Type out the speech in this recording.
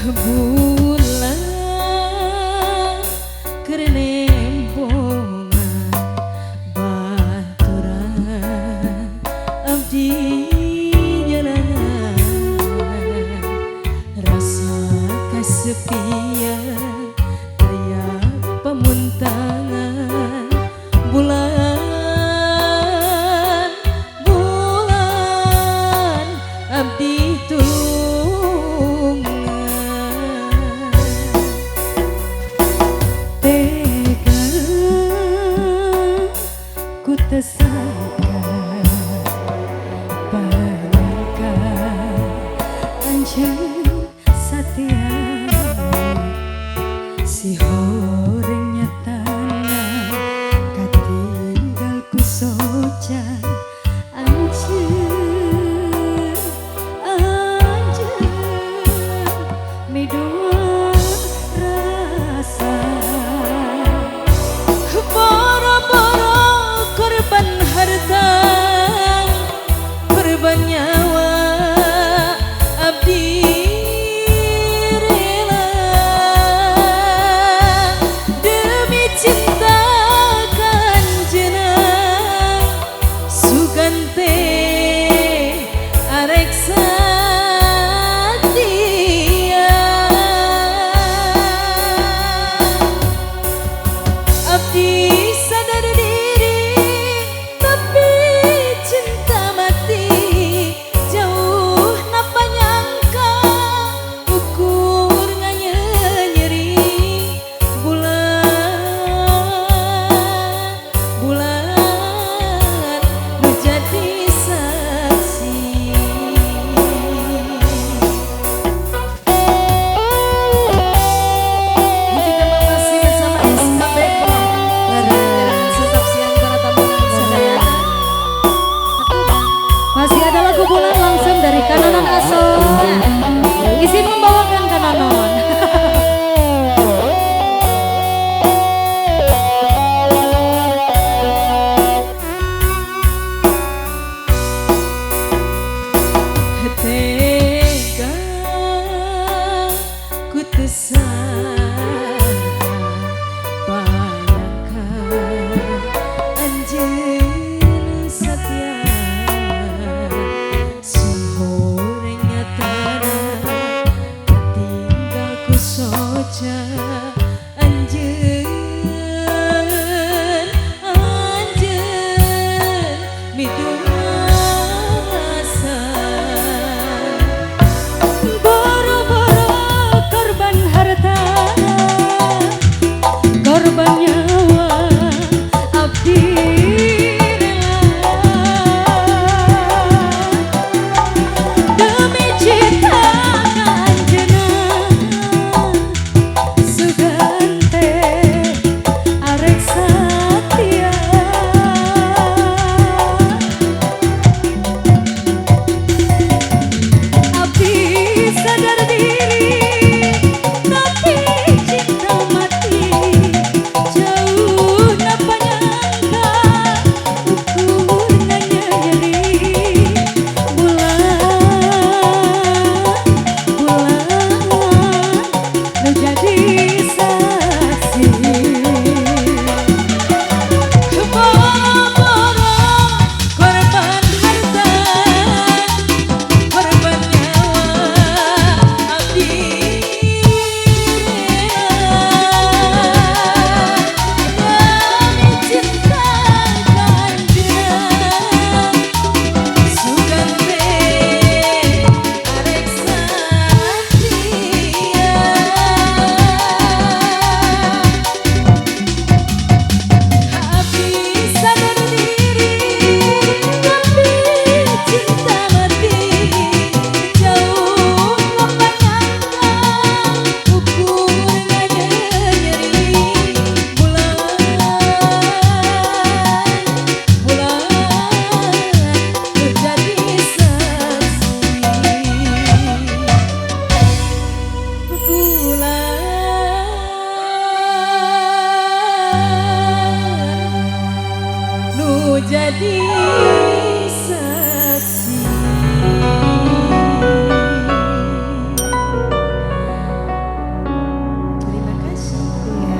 Bulan kerembongan baturan abdi jalanan rasa kesepian aya pemuntangan bulan abdi tersangka bayangkan anjeun satia si horeng nyatana katinggal ku socan anjeun midua rasa korban harta, korban nyawa, abdi rela demi cinta kanjena sugante arek satia abdi sadar bulan langsung dari Kanonon Aso. Izin membawakan Kanonon. Tega ku bayangkan anjeun satia anjeun midua rasa boro-boro korban harta korban nyawa abdi rela demi cinta jadi